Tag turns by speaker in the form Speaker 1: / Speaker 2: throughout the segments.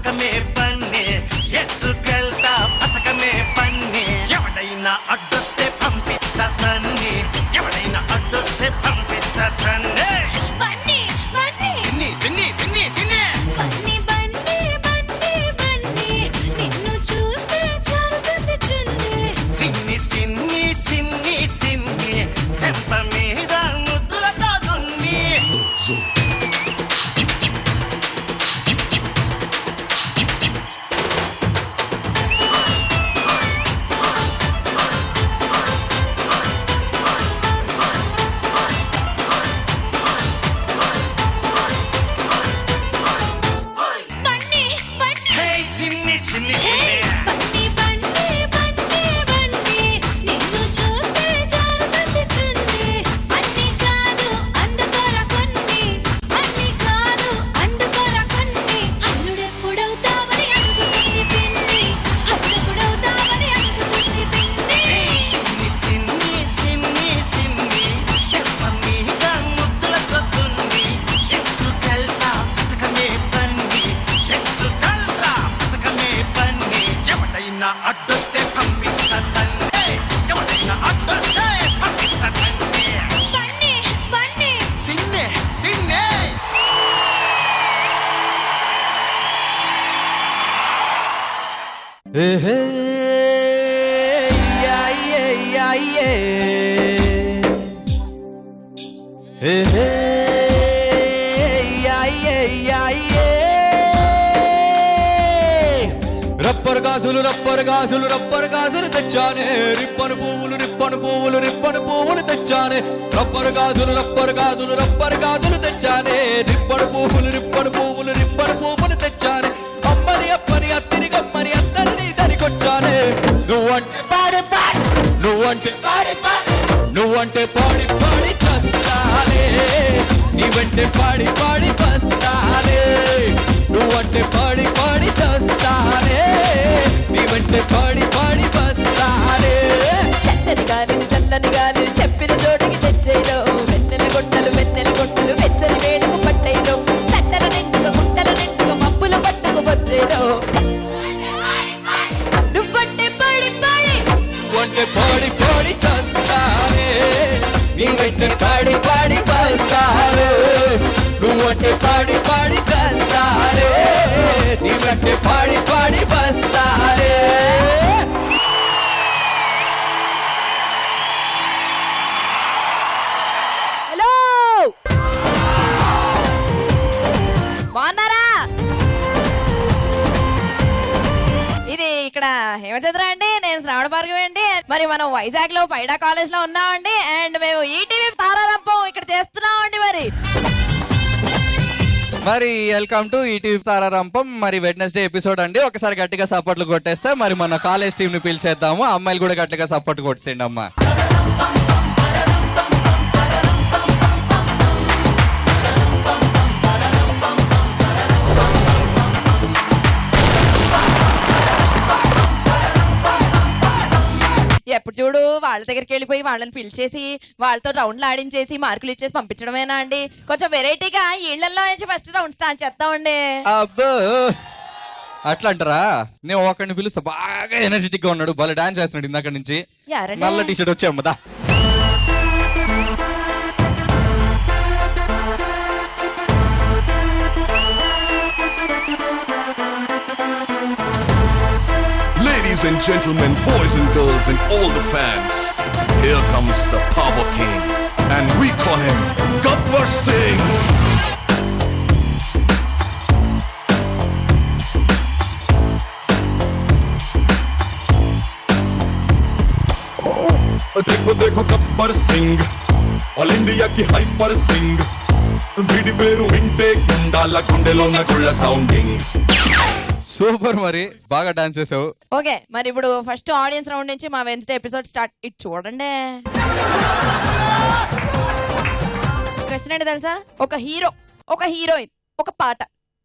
Speaker 1: పథకమే పన్నే ఎత్తుకెళ్తా పథకమే పన్నే ఎవడైనా అడ్డొస్తే పంపిస్తా తన్నే ఎవడైనా అడ్డొస్తే పంపిస్తా తన్నే
Speaker 2: బన్నీ బన్నీ
Speaker 1: సిన్ని సిన్ని సిన్ని సిన్ని
Speaker 2: బన్నీ బన్నీ బన్నీ బన్నీ నిన్ను చూస్తే జారుతుంది చున్నీ
Speaker 1: సిన్ని సిన్ని సిన్ని సిన్ని చెంప మీద ముద్దులతో దున్ని
Speaker 2: బన్నీ బన్నీ
Speaker 1: హే సిన్ని సిన్ని సిన్ని
Speaker 2: బన్నీ బన్నీ బన్నీ బన్నీ నిన్ను చూస్తే జారుతుంది చున్నీ అన్ని కాదు అందుకోర కొన్ని అన్ని కాదు అందుకోర కొన్ని అల్లుడెప్పుడవుతావని అనుకుంటుంది పిన్ని అల్లుడెప్పుడవుతావని అనుకుంటుంది పిన్ని
Speaker 1: సిన్ని సిన్ని సిన్ని సిన్ని చెంప మీద ముద్దులతో దున్ని ఎత్తుకెళ్తా పథకమే పన్ని ఎత్తుకెళ్తా పథకమే పన్ని ఎవడైనా అడ్డొస్తే పంపిస్తా తన్నే ఎవడైనా అడ్డొస్తే పంపిస్తా తన్నే
Speaker 2: బన్నీ బన్నీ
Speaker 1: సిన్నే సిన్నే
Speaker 3: రబ్బర్ గాజులు రబ్బర్ గాజులు రబ్బర్ గాజులు తెచ్చానే రిప్పను పువ్వులు రిప్పను పువ్వులు రిప్పను పువ్వులు తెచ్చానే రబ్బర్ గాజులు రబ్బర్ గాజులు రబ్బర్ గాజులు తెచ్చానే రిప్పను పువ్వులు రిప్పను పువ్వులు రిప్పను పువ్వులు తెచ్చానే అమ్మని అప్పని అత్తిని గమ్మని అందరినీ దరికొచ్చానే నువ్వంటే పాడి పాడి నువ్వంటే పాడి పాడి నువ్వంటే పాడి పాడి చస్తానే నీ వెంటే పాడి పాడి బస్తానే నువ్వంటే పాడి పాడి చస్తానే నీ వెంటే పాడి పాడి బస్తానే
Speaker 4: చల్లని గాలిని చల్లని గాలిని చెప్పిన చోటికి తెచ్చేలో వెన్నెల గొట్టలు వెచ్చని వేడుకు పట్టేలో చట్టల నిండుగా మబ్బులు పట్టుకు వచ్చేలో నువ్వంటే పాడి పాడి
Speaker 3: నువ్వంటే పాడి పాడి చస్తానే నీ వెంటే పాడి పాడి బస్తానే నువ్వంటే పాడి పాడి చస్తానే నీ వెంటే పాడి పాడి బస్తానే
Speaker 4: హలో బాగున్నారా? ఇది ఇక్కడ హేమచంద్ర అండి, నేను శ్రావణ భార్గవి అండి. మరి మనం వైజాగ్ లో పైడా కాలేజ్ లో ఉన్నామండి. అండ్ మేము ఈటీవీ తారారంపం ఇక్కడ చేస్తున్నామండి.
Speaker 3: మరి వెల్కమ్ టు ఈటీవీ తారారంపం. మరి వెడ్నెస్డే ఎపిసోడ్ అండి. ఒకసారి గట్టిగా సపోర్ట్లు కొట్టేస్తే మరి మన కాలేజ్ టీం ని పిలిచేద్దాము. అమ్మాయిలు కూడా గట్టిగా సపోర్ట్ కొట్టేయండి అమ్మా.
Speaker 4: ఎప్పుడు చూడు వాళ్ళ దగ్గరికి వెళ్ళిపోయి వాళ్ళని పిలిచేసి వాళ్ళతో రౌండ్లు ఆడించేసి మార్కులు ఇచ్చేసి పంపించడమేనా అండి? కొంచెం వెరైటీగా ఇళ్లలో నుంచి ఫస్ట్ రౌండ్ స్టార్ట్ చేస్తామండి.
Speaker 3: అబ్బో అట్లా అంటారా? నేను ఒకరిని పిలుస్తా, బాగా ఎనర్జెటిక్ గా ఉన్నాడు, భలే డాన్స్ చేస్తున్నాడు ఇందాక నుంచి.
Speaker 4: ఎవరండి?
Speaker 3: నల్ల టీ షర్ట్ వచ్చే అమ్మదా.
Speaker 5: Ladies and gentlemen, boys and girls and all the fans, here comes the Power King and we call him Gabbar Singh. देखो देखो गब्बर सिंह ऑल इंडिया की हाइपर सिंह వీడి పేరు వింటే గుండాల గుండెలో నా గుళ్ళ సౌండింగ్.
Speaker 3: సూపర్, మరి బాగా డాన్స్ చేసావు.
Speaker 4: ఓకే, మరి ఇప్పుడు ఫస్ట్ ఆడియన్స్ రౌండ్ నుంచి మా వెన్స్డే ఎపిసోడ్ స్టార్ట్. ఇటు చూడండి. క్వశ్చన్ ఏంటి తెలుసా? ఒక హీరో, ఒక హీరోయిన్, ఒక పాట,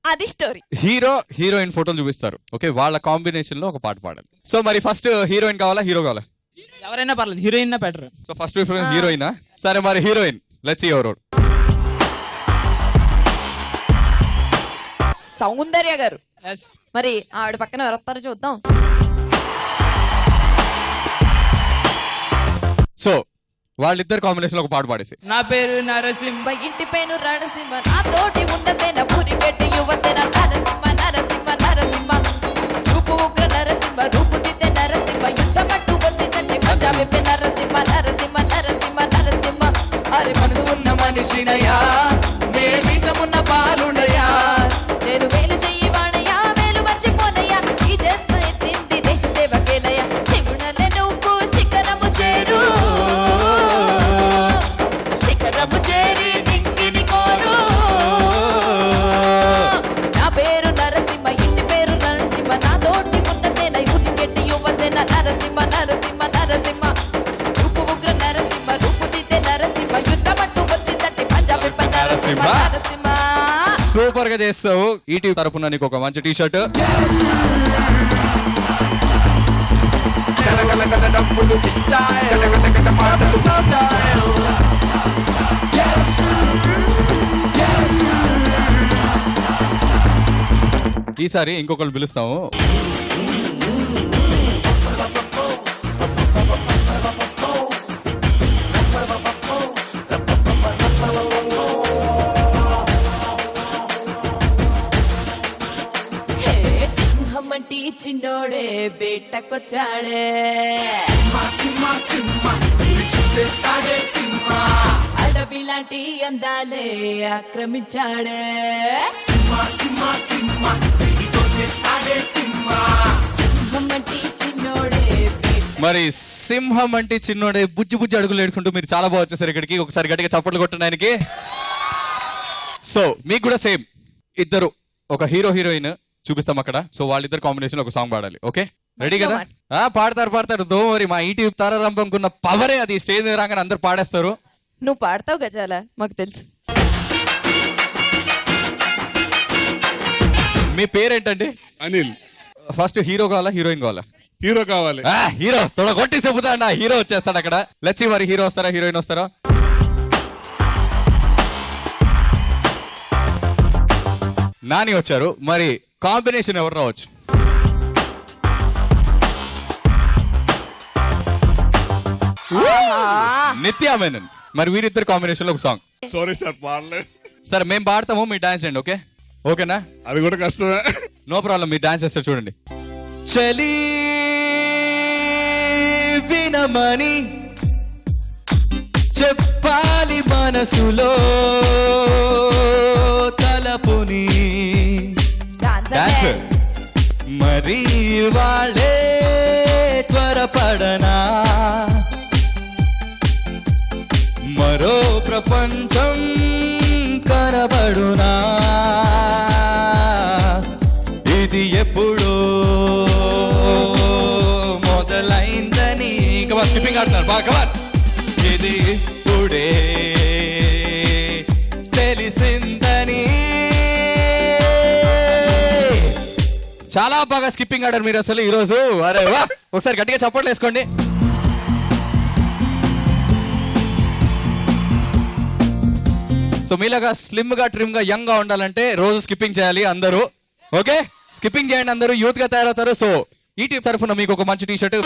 Speaker 4: అది స్టోరీ.
Speaker 3: హీరో హీరోయిన్ ఫోటోలు చూపిస్తారు. ఓకే, వాళ్ళ కాంబినేషన్ లో ఒక పాట పాడాలి. సో మరి ఫస్ట్ హీరోయిన్ కావాలా హీరో కావాలా?
Speaker 6: ఎవరైనా పర్లేదు, heroine better.
Speaker 3: So first preference హీరోయినా? సరే మరి heroine, let's see your role.
Speaker 4: Soundarya garu.
Speaker 6: Yes.
Speaker 4: మరి ఆవిడ పక్కన ఎవరు వస్తారో చూద్దాం.
Speaker 3: సో వాళ్ళిద్దరు కాంబినేషన్ ఒక పాట పాడేసి.
Speaker 6: నా పేరు నరసింహ.
Speaker 4: ఇంటి పేను నరసింహ నా తోటి ఉండసేన పురిగెట్టి యువసేన నరసింహ నరసింహ నరసింహ రూపు ఉగ్ర నరసింహ రూపు దిద్దే నరసింహ యుద్ధమట్టు వచ్చిందంటే పంజాబీ నరసింహ నరసింహ నరసింహ నరసింహ అరే
Speaker 1: మనసున్న మనిషినయా దేవిసమున్న పాలుండయా
Speaker 4: నేను వేలు చెయ్యి వాడయా వేలు మర్చిపోనయ్యా ఈ జన్మ ఎత్తింది దేశ సేవకేనయ్యా శివుడలే నువ్వు శిఖరము చేరు శిఖరము చేరి దిక్కిని కోరు నా పేరు నరసింహ ఇంటి పేరు నరసింహ నా తోటి ఉన్న సేన యుద్ధకెట్టి యువసేన నరసింహ నరసింహ నరసింహ రూపు ఉగ్ర నరసింహ రూపు దిద్దే నరసింహ యుద్ధమట్టు వచ్చిందంటే పంజాబీ నరసింహ నరసింహ
Speaker 3: సూపర్ గా చేస్తావు. ఈటీ తరపున నీకు ఒక మంచి టీ షర్ట్.
Speaker 5: గలగలగల డబ్బులు స్టైల్ గలగలగల మాటలు స్టైల్
Speaker 3: ఈసారి ఇంకొకరు పిలుస్తాము.
Speaker 4: హే సింహమంటి చిన్నోడే బేటకొచ్చాడే అడవి లాంటి అందాలే ఆక్రమించాడే సింహమంటి చిన్నోడే
Speaker 3: మరి సింహం అంటే చిన్నోడే బుజ్జి బుజ్జి అడుగులు ఏడుకుంటూ మీరు చాలా బాగా వచ్చేసారు ఇక్కడికి. ఒకసారి గట్టిగా చప్పట్లు కొట్టండి ఆయనకి. సో మీకు కూడా సేమ్ ఇద్దరు ఒక హీరో హీరోయిన్ చూపిస్తాం అక్కడ. సో వాళ్ళిద్దరు కాంబినేషన్ ఒక సాంగ్ పాడాలి. ఓకే రెడీ కదా? పాడతారు. దో మరి మా ఈటీ తారారంభంకున్న పవరే అది. స్టేజ్ మీద రాగానే అందరు పాడేస్తారు.
Speaker 4: నువ్వు పాడతావు గజాల మాకు తెలుసు.
Speaker 3: మీ పేరేంటండి?
Speaker 5: అనిల్.
Speaker 3: ఫస్ట్ హీరో కావాలా హీరోయిన్ కావాలా?
Speaker 5: హీరో కావాలి.
Speaker 3: హీరో తొడ కొట్టి చెబుతా అన్న. హీరో వచ్చేస్తాడు అక్కడ. లెట్స్ సీ మరి హీరో వస్తారా హీరోయిన్ వస్తారా? నాని వచ్చారు. మరి కాంబినేషన్ ఎవరు రావచ్చు? నిత్యా మేనన్. మరి వీరిద్దరు కాంబినేషన్ లో ఒక సాంగ్.
Speaker 5: సారీ సార్ పాడలేదు.
Speaker 3: సరే మేము పాడతాము, మీరు డాన్స్ చేయండి. ఓకే ఓకేనా?
Speaker 5: అది కూడా కష్టమే.
Speaker 3: నో ప్రాబ్లం, మీరు డాన్స్ చేస్తారు చూడండి. చలి వినమని చెప్పాలి మనసులో తలపుని. డాన్స్ మరి వాళ్ళే త్వరపడనా మరో ప్రపంచం కనబడునా ఇది ఎప్పుడో మొదలైందని. ఇంకా స్కిప్పింగ్ ఆడుతున్నారు బాగా. ఇది ఇప్పుడే తెలిసిందని. చాలా బాగా స్కిప్పింగ్ ఆడారు మీరు అసలు ఈరోజు. అరే వా, ఒకసారి గట్టిగా చప్పట్లు వేసుకోండి. సో మీలాగా స్లిమ్ గా ట్రిమ్ గా యంగ్ గా ఉండాలంటే రోజు స్కిప్పింగ్ చేయాలి అందరూ. ఓకే స్కిప్పింగ్ చేయండి, అందరూ యూత్ గా తయారవుతారు. సో ఈ టీం తరఫున మీకు ఒక మంచి టీ షర్ట్.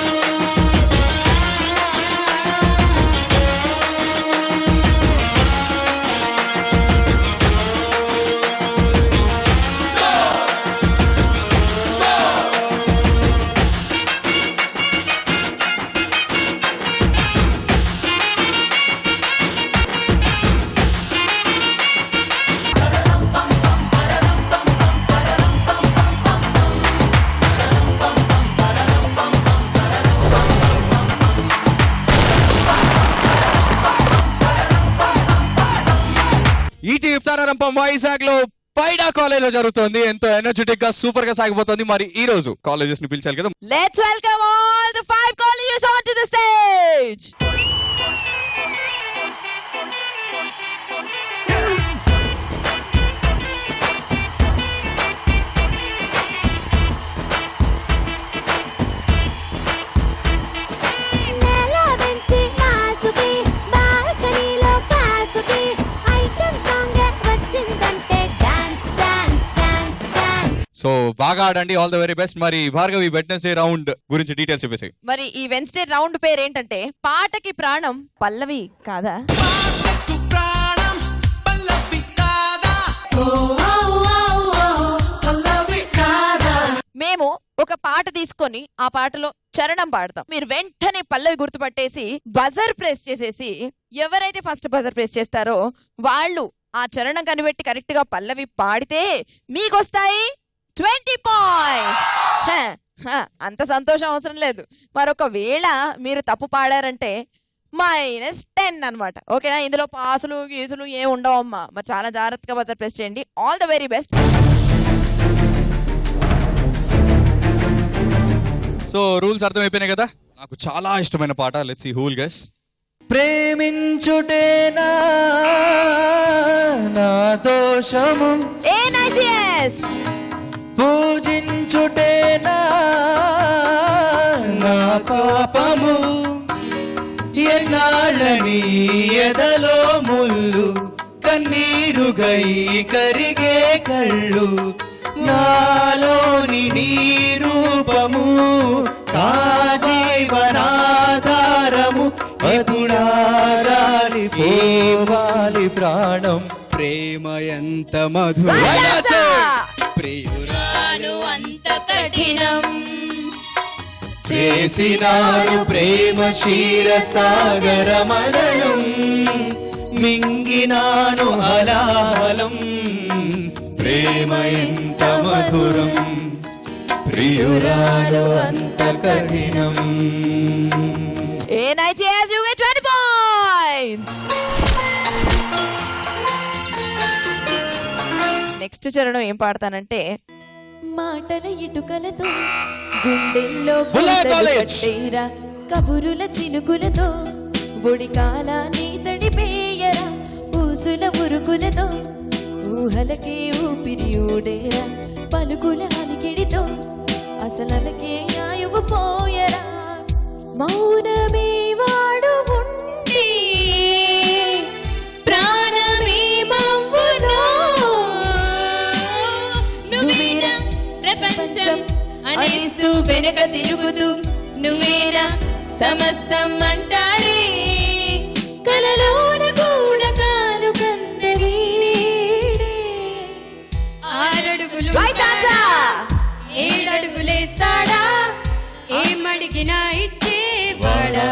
Speaker 3: ఈటీ తారారంపం వైజాగ్ లో పైడా కాలేజ్ లో జరుగుతుంది. ఎంతో ఎనర్జెటిక్ గా సూపర్ గా సాగిపోతుంది. మరి ఈ రోజు కాలేజెస్ ని పిలిచాలి కదా.
Speaker 4: Let's welcome all the 5 colleges onto the stage.
Speaker 3: So బాగా ఆడండి, ఆల్ ద వెరీ బెస్ట్. మరి భార్గవి వెడ్నెస్డే రౌండ్ గురించి డీటెయిల్స్ చెప్పేసి.
Speaker 4: మరి ఈ వెన్స్డే రౌండ్ పేరు ఏంటంటే పాటకి ప్రాణం పల్లవి కాదా. మేము ఒక పాట తీసుకొని ఆ పాటలో చరణం పాడతాం. మీరు వెంటనే పల్లవి గుర్తుపట్టేసి బజర్ ప్రెస్ చేసేసి ఎవరైతే ఫస్ట్ బజర్ ప్రెస్ చేస్తారో వాళ్ళు ఆ చరణం కనిపెట్టి కరెక్ట్ గా పల్లవి పాడితే మీకు వస్తాయి 20 పాయింట్స్. అంత సంతోషం అవసరం లేదు. మరొకవేళ మీరు తప్పు పాడారంటే -10 అన్నమాట. ఓకేనా? ఇందులో పాసులు గీసులు ఏం ఉండవమ్మా. మరి చాలా జాగ్రత్తగా బజర్ ప్రెస్ చేయండి. All the very best.
Speaker 3: So rules అర్థమైపోయినాయి కదా. నాకు చాలా ఇష్టమైన పాట, let's see who will guess.
Speaker 1: ప్రేమించుటేనా నా దోషము,
Speaker 4: ఏ నైస్ yes.
Speaker 1: పూజించుటేనా నా పాపము, ఎన్నాళ్ళని ఎదలో ముళ్ళు, కన్నీరుగై కరిగే కళ్ళు, నాలోని నీ రూపము జీవనాధారము, ఎదురాలి పోవాలి ప్రాణం, ప్రేమ ఎంత మధుర, ప్రియురాలు
Speaker 2: అంత కఠినం
Speaker 1: చేసినారు ప్రేమ క్షీరసాగర మదనం, మింగినాను హలాహలం, ప్రేమ ఎంత మధురం, ప్రియురాలు అంత కఠినం.
Speaker 4: A nice yes, you get 20 points. Next చరణం ఏం పాడతానంటే మాటల ఇటుకలతో గుండెల్లో కట్టేరా, కబురుల చినుకులతో బుడికాల నీతడిపేయరా, ఊసుల ఉరుకులతో ఊహలకే ఊపిరి ఊడేరా, పలుకుల అలికిడితో అసలకే ఆయువు పోయరా, మౌనమే వాడు ఉండి
Speaker 2: ప్రాణమే మవ్వులో, నువ్వేరా ప్రపంచం అనేస్తూ వెనక తిరుగుతూ, నువ్వేరా సమస్తం అంటాడే, కలలోన కూడా కాలు కందని, 6 అడుగులు 7 అడుగులేస్తాడా, ఏమడిగినా ఇచ్చేవాడా,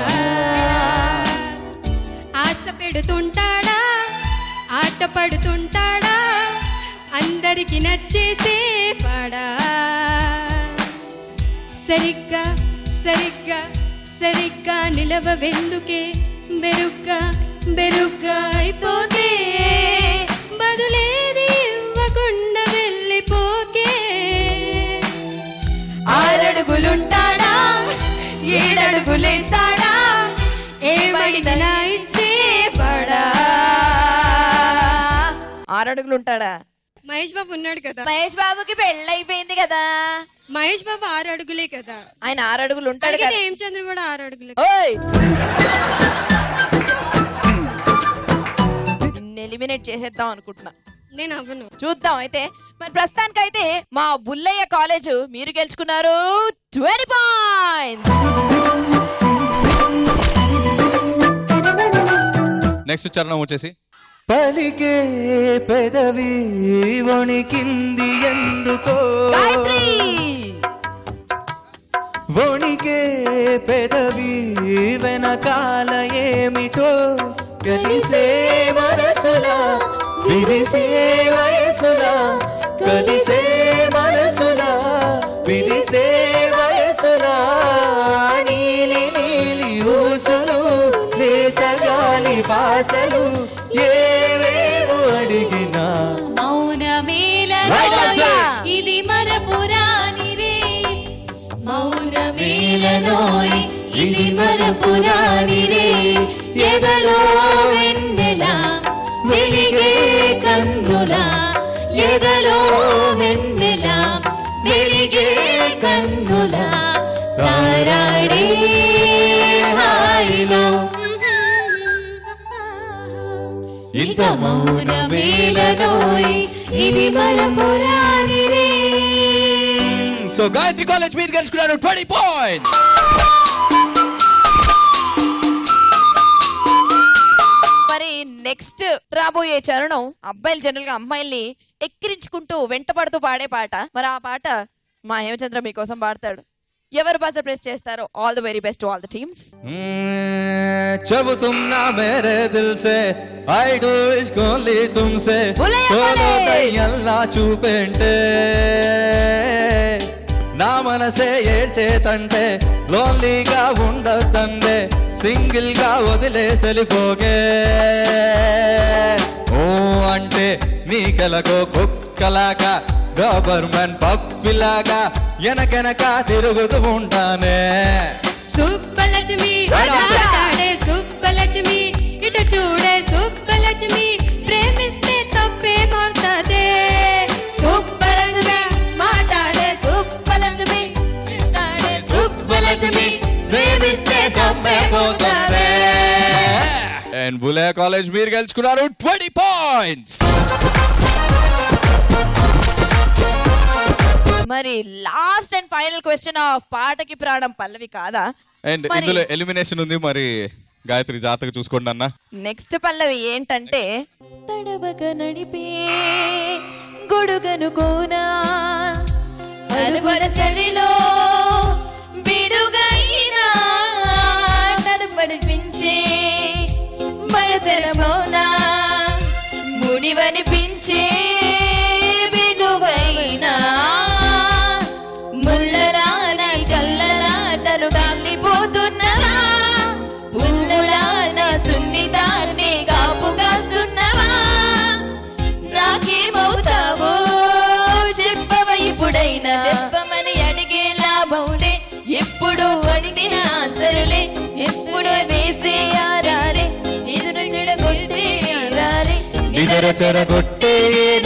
Speaker 2: ఆశ పెడుతుంటాడా, ఆట పడుతుంటాడా, అందరికి నచ్చేసే పాడా, సరిగ్గా సరిగ్గా సరిగ్గా నిలవవెందుకే, బెరుగ్గా బెరుగ్గా అయిపోతే, బదులేది ఇవ్వకుండా వెళ్ళిపోకే, 6 అడుగులుంటాడా, 7 అడుగులేస్తాడా, ఏమడిగినా ఇచ్చేవాడా.
Speaker 4: 6 అడుగులు ఉంటాడా?
Speaker 2: మహేష్ బాబు ఉన్నాడు కదా,
Speaker 4: మహేష్ బాబుకి పెళ్ళైపోయింది కదా.
Speaker 2: మహేష్ బాబు 6 అడుగులే కదా,
Speaker 4: ఆయన 6 అడుగులు ఉంటాడు కదా.
Speaker 2: ఏం చంద్ర కూడా 6 అడుగులే.
Speaker 4: ఓయ్ ఎలిమినేట్ చేసేద్దాం అనుకుంటున్నా.
Speaker 2: నేను అవ్వను.
Speaker 4: చూద్దాం అయితే. మరి ప్రస్తుతానికైతే మా బుల్లయ్య కాలేజ్ మీరు గెలుచుకున్నారు 20 పాయింట్స్.
Speaker 3: నెక్స్ట్ చరణం వచ్చేసి
Speaker 1: పలికే పెదవి వణికింది ఎందుకో,
Speaker 4: గాయత్రి
Speaker 1: వణికే పెదవి వెనకాల ఏమిటో, కలిసే మనసులా విరిసే వయసులా, కలిసే మనసులా విరిసే వయసులా, నీలి నీలి ఊసులు లేతగాలి వాసలు, ఏవేవో అడిగినా
Speaker 2: మౌనమేలనోయ్ ఇది మరపురాని రే, మౌనమేలనోయ్ ఇది మరపురాని రే, ఎదలో వెన్నెలా వెలిగే కన్నులా, ఎదలో వెన్నెలా వెలిగే కన్నులా, తారాడే హాయిలో ఇంత మౌనమేలనోయ్ ఇది మరపురాని రే.
Speaker 3: సో గాయత్రి కాలేజ్ మీరు గెలుచుకున్నారు 20 పాయింట్స్.
Speaker 4: మరి నెక్స్ట్ రాబోయే చరణం అబ్బాయిలు జనరల్ గా అమ్మాయిల్ని ఎక్కిరించుకుంటూ వెంటపడుతూ పాడే పాట. మరి ఆ పాట మా హేమచంద్ర మీకోసం పాడతాడు. ఎవరు బజర్ ప్రెస్ చేస్తారో all the very best to all the teams.
Speaker 3: చెబుతున్నా మేరే దిల్ సే ఐ డు ఇష్క్ ఓన్లీ తుమ్సే
Speaker 4: బులయ్య
Speaker 3: సోలో
Speaker 4: కాలేజ్.
Speaker 3: దయ్యల్లా చూపెంటే నా మనసే ఏడ్చేతంటే లోన్లీగా ఉండొద్దందే సింగిల్ గా వదిలేసెలిపోగే ఓ అంటే నీకెలకో కుక్కలాగా గవర్నమెంట్ పప్పిలాగా వెనకెనక తిరుగుతూ ఉంటానే.
Speaker 2: సుబ్బలక్ష్మి ఆడాడే సుబ్బలక్ష్మి ఇటు చూడే సుబ్బలక్ష్మి ప్రేమిస్తే తప్పేమవుతదే సుబ్బలక్ష్మి మాట్లాడే సుబ్బలక్ష్మి సుబ్బలక్ష్మి ప్రేమిస్తే తప్పేమవుతదే.
Speaker 3: అండ్ బులయ్య కాలేజ్ మీరు గెలుచుకున్నారు 20 పాయింట్స్.
Speaker 4: మరి last and final question of పాటకి ప్రాణం పల్లవి కాదా?
Speaker 3: అండ్
Speaker 4: మరి-
Speaker 3: ఇందులో ఎలిమినేషన్ ఉంది, మరి గాయత్రి జాతక చూసుకోండి అన్న.
Speaker 4: నెక్స్ట్ పల్లవి ఏంటంటే తడబక నడిపే గొడుగను కోనా
Speaker 2: అలవరసరిలో బిడుగైనా తడపడిపించే మరతరమౌనా మునివనిపించే విలువైనా ముల్లలాన కల్లలా తరుగాలిపోతున్నవా పుల్లలాన సున్నితాన్ని కాపు కాస్తున్నవా నాకేమవుతావో చెప్పవ ఇప్పుడైనా చెప్పమని అడిగే లాభంలే ఎప్పుడు అడిగిన ఆన్సరులే ఎప్పుడు వేసే ఆరారే ఎదురు చెడగొట్టే ఆరారే
Speaker 3: నిదర చెరగొట్టే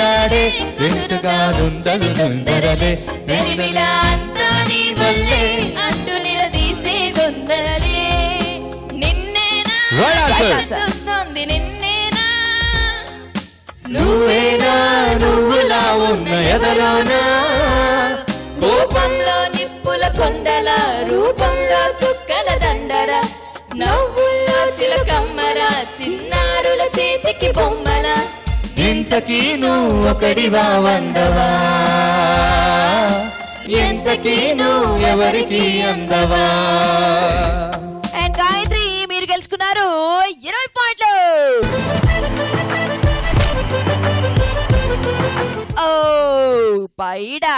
Speaker 3: నాడే ఎంతగా నుంచదు నుందరలే
Speaker 2: వెలివిలా అంతా నీ వల్లే అంటూ నిలదీసే గొందలే నిన్నేనా
Speaker 3: Right answer.
Speaker 2: చూస్తోంది నిన్నేనా
Speaker 3: నువ్వేనా నువ్వులా ఉన్న ఎదలోనా
Speaker 2: కోపంలో నిప్పుల కొండల రూపంలో చుక్కల దండర నవ్వుల్లో చిలకమ్మర చిన్నారుల చేతికి బొమ్మల
Speaker 3: ఇంతకీ నువ్వు ఒకడివా వందవా ఎంతకీ నువ్వు ఎవరికి అందవా.
Speaker 4: అండ్ గాయత్రి మీరు గెలుచుకున్నారు 20 పాయింట్లు. ఓ పైడా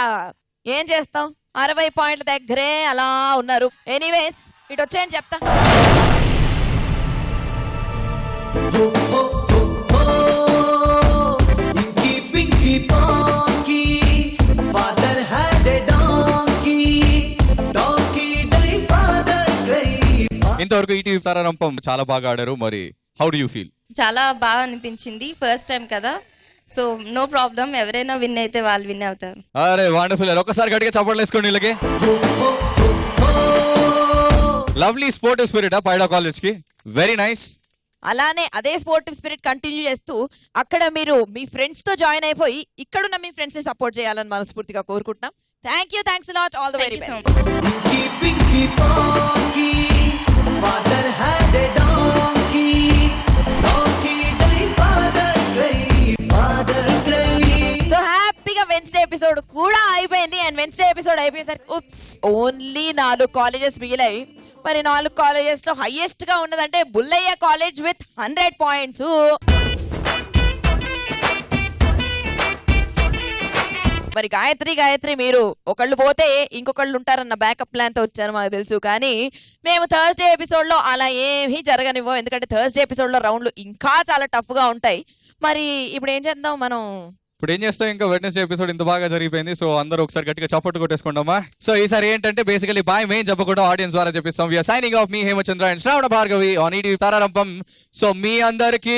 Speaker 4: ఏం చేస్తాం, 60 పాయింట్ల దగ్గరే అలా ఉన్నారు. ఎనీవేస్ ఇటు వచ్చేయండి చెప్తా.
Speaker 1: Inky Pinky Ponky, father had a donkey, donkey died, father died.
Speaker 3: ఇంతవరకు ఈటీవీ తారారంపం చాలా బాగా ఆడారు. మరి హౌ డు యూ ఫీల్?
Speaker 7: చాలా బాగా అనిపించింది, ఫస్ట్ టైం కదా, సో నో ప్రాబ్లం, ఎవరైనా విన్ అయితే వాళ్ళు విన్ అవుతారు.
Speaker 3: అరే వండర్ఫుల్. ఒక్కసారి గట్టిగా చప్పట్లు వేసుకోండి వీళ్ళకి. లవ్లీ స్పోర్టివ్ స్పిరిట్ పైడా కాలేజ్ కి, వెరీ నైస్.
Speaker 4: అలానే అదే స్పోర్టివ్ స్పిరిట్ కంటిన్యూ చేస్తూ అక్కడ మీరు మీ ఫ్రెండ్స్ తో జాయిన్ అయిపోయి ఇక్కడున్న మీ ఫ్రెండ్స్ ని సపోర్ట్ చేయాలని మనస్ఫూర్తిగా కోరుకుంటున్నాం. Thanks lot, all the very
Speaker 7: Thank you so
Speaker 4: best.
Speaker 7: much.
Speaker 1: Inky Pinky Ponky, father had a donkey, donkey died, father died, father died.
Speaker 4: So హ్యాపీగా వెన్స్డే ఎపిసోడ్ కూడా అయిపోయింది. అండ్ వెన్స్డే ఎపిసోడ్ అయిపోయేసరికి oops only 4 colleges మిగిలాయి. మరి 4 colleges లో highest గా ఉన్నదంటే Bullayya college with 100 points. మరి గాయత్రి మీరు ఒకళ్ళు పోతే ఇంకొకళ్ళు ఉంటారన్న బ్యాకప్ ప్లాన్ తో వచ్చారు మాకు తెలుసు. కానీ మేము థర్స్డే ఎపిసోడ్ లో అలా ఏమీ జరగనివ్వం, ఎందుకంటే థర్స్డే ఎపిసోడ్ లో రౌండ్లు ఇంకా చాలా టఫ్ గా ఉంటాయి. మరి ఇప్పుడు ఏం చేద్దాం మనం?
Speaker 3: ఇప్పుడు ఏం చేస్తాం, ఇంకా వెడ్నెస్డే ఎపిసోడ్ ఇంత బాగా జరిగిపోయింది. సో అందరూ ఒకసారి గట్టిగా చప్పట్టు కొట్టేసుకుంటామా. సో ఈసారి ఏంటంటే బేసికలీ బాయ్ మేం చెప్పకుండా ఆడియన్స్ ద్వారా చెప్పిస్తాం. వీఆర్ సైనింగ్ ఆఫ్ మీ Hemachandra and Shravana Bhargavi on ETV తారారంపం. సో మీ అందరికీ